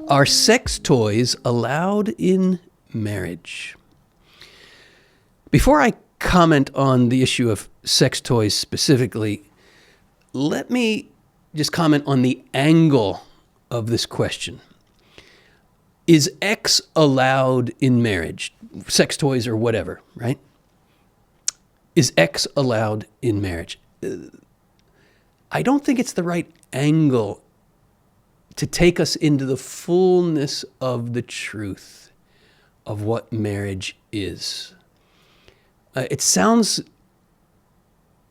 Are sex toys allowed in marriage? Before I comment on the issue of sex toys specifically, let me just comment on the angle of this question. Is X allowed in marriage? Sex toys or whatever, right? Is X allowed in marriage? I don't think it's the right angle to take us into the fullness of the truth of what marriage is. It sounds,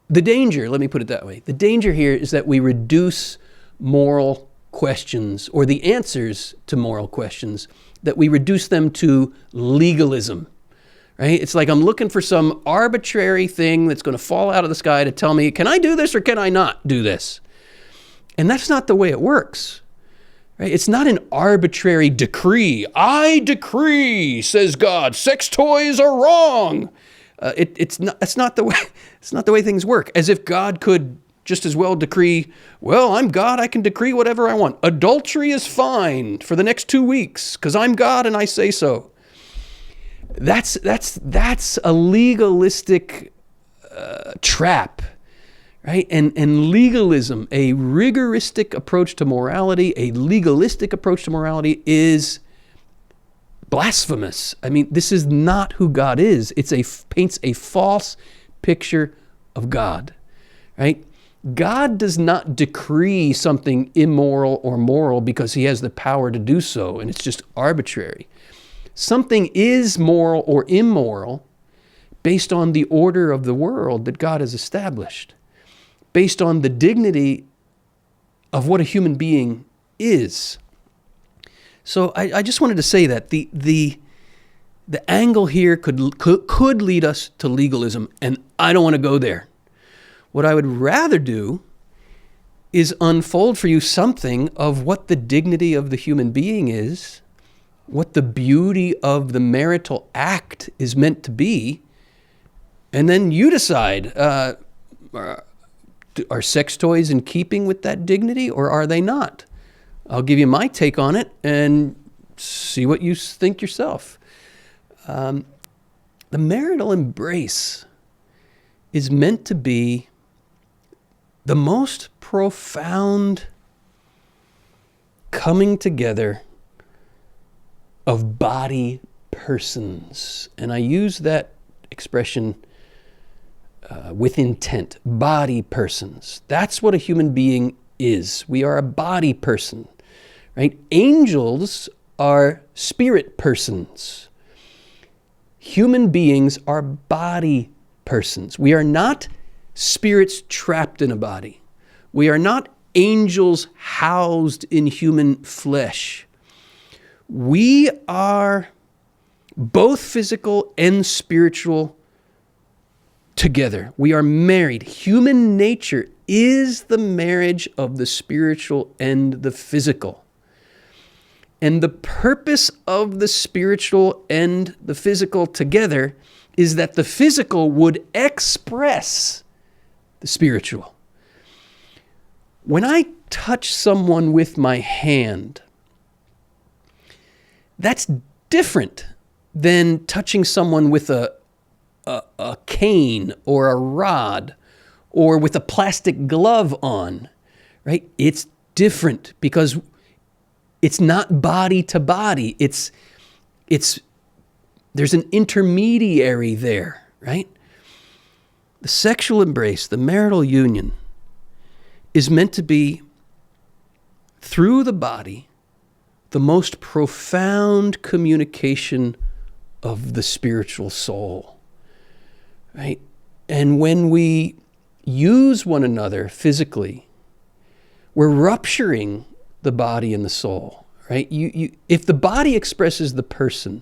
the danger, let me put it that way, the danger here is that we reduce moral questions or the answers to moral questions, that we reduce them to legalism, right? It's like I'm looking for some arbitrary thing that's going to fall out of the sky to tell me, can I do this or can I not do this? And that's not the way it works. Right? It's not an arbitrary decree. I decree, says God, sex toys are wrong. It's not the way things work. As if God could just as well decree, well, I'm God, I can decree whatever I want. Adultery is fine for the next 2 weeks because I'm God and I say so. That's a legalistic trap. Right? And legalism, a rigoristic approach to morality, a legalistic approach to morality is blasphemous. I mean, this is not who God is. Paints a false picture of God, right? God does not decree something immoral or moral because he has the power to do so, and it's just arbitrary. Something is moral or immoral based on the order of the world that God has established, based on the dignity of what a human being is. So I just wanted to say that the angle here could lead us to legalism, and I don't want to go there. What I would rather do is unfold for you something of what the dignity of the human being is, what the beauty of the marital act is meant to be, and then you decide, are sex toys in keeping with that dignity or are they not? I'll give you my take on it and see what you think yourself. The marital embrace is meant to be the most profound coming together of body persons. And I use that expression with intent, body persons. That's what a human being is. We are a body person, right? Angels are spirit persons. Human beings are body persons. We are not spirits trapped in a body. We are not angels housed in human flesh. We are both physical and spiritual together. We are married. Human nature is the marriage of the spiritual and the physical. And the purpose of the spiritual and the physical together is that the physical would express the spiritual. When I touch someone with my hand, that's different than touching someone with a cane or a rod or with a plastic glove on, right? It's different because it's not body to body. There's an intermediary there, right? The sexual embrace, the marital union, is meant to be, through the body, the most profound communication of the spiritual soul. Right? And when we use one another physically, we're rupturing the body and the soul, right? If the body expresses the person,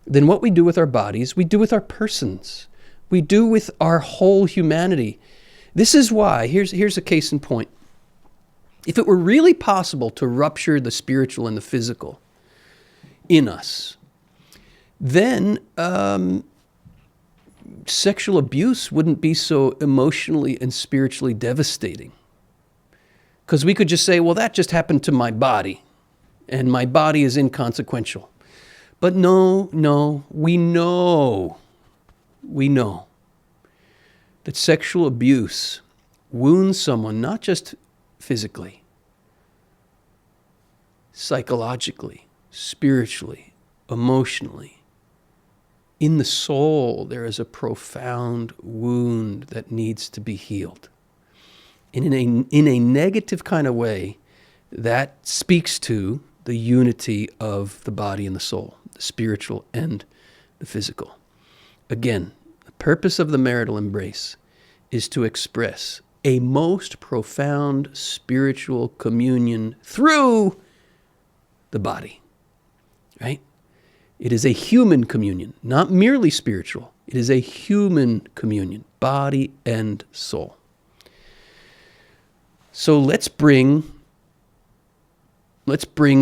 then what we do with our bodies, we do with our persons. We do with our whole humanity. This is why, here's a case in point. If it were really possible to rupture the spiritual and the physical in us, then sexual abuse wouldn't be so emotionally and spiritually devastating. Because we could just say, well, that just happened to my body. and my body is inconsequential. But no, we know that sexual abuse wounds someone not just physically, psychologically, spiritually, emotionally. In the soul, there is a profound wound that needs to be healed. And in a negative kind of way, that speaks to the unity of the body and the soul, the spiritual and the physical. Again, the purpose of the marital embrace is to express a most profound spiritual communion through the body, right? It is a human communion, not merely spiritual. It is a human communion, body and soul. So let's bring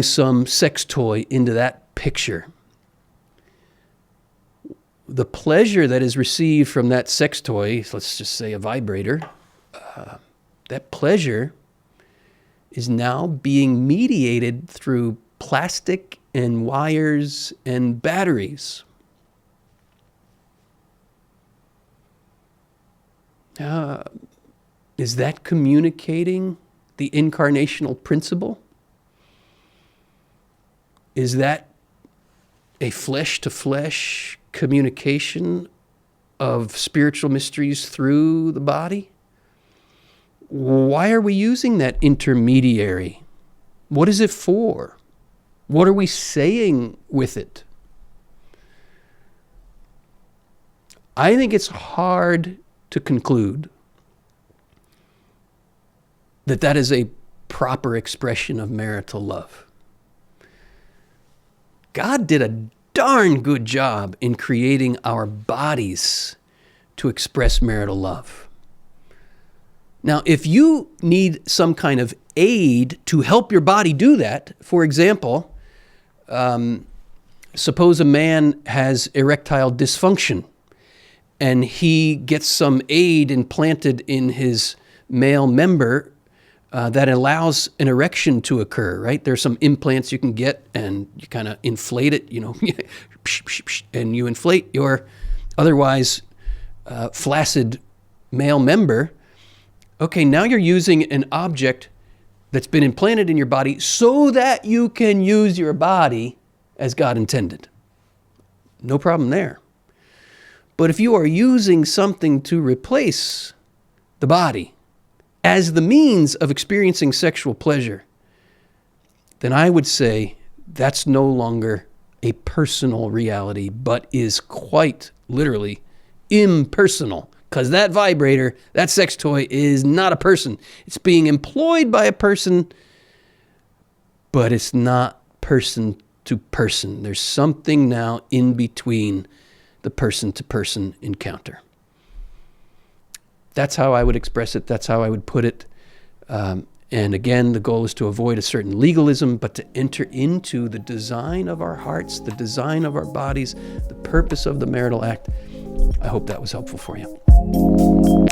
some sex toy into that picture. The pleasure that is received from that sex toy, let's just say a vibrator, that pleasure is now being mediated through plastic and wires and batteries. Is that communicating the incarnational principle? Is that a flesh-to-flesh communication of spiritual mysteries through the body? Why are we using that intermediary? What is it for? What are we saying with it? I think it's hard to conclude that that is a proper expression of marital love. God did a darn good job in creating our bodies to express marital love. Now, if you need some kind of aid to help your body do that, for example, suppose a man has erectile dysfunction and he gets some aid implanted in his male member that allows an erection to occur, right? There's some implants you can get and you kind of inflate it, and you inflate your otherwise flaccid male member. Okay, now you're using an object that's been implanted in your body so that you can use your body as God intended. No problem there. But if you are using something to replace the body as the means of experiencing sexual pleasure, then I would say that's no longer a personal reality, but is quite literally impersonal. Because that vibrator, that sex toy is not a person. It's being employed by a person, but it's not person to person. There's something now in between the person-to-person encounter. That's how I would express it. That's how I would put it. And again, the goal is to avoid a certain legalism, but to enter into the design of our hearts, the design of our bodies, the purpose of the marital act. I hope that was helpful for you.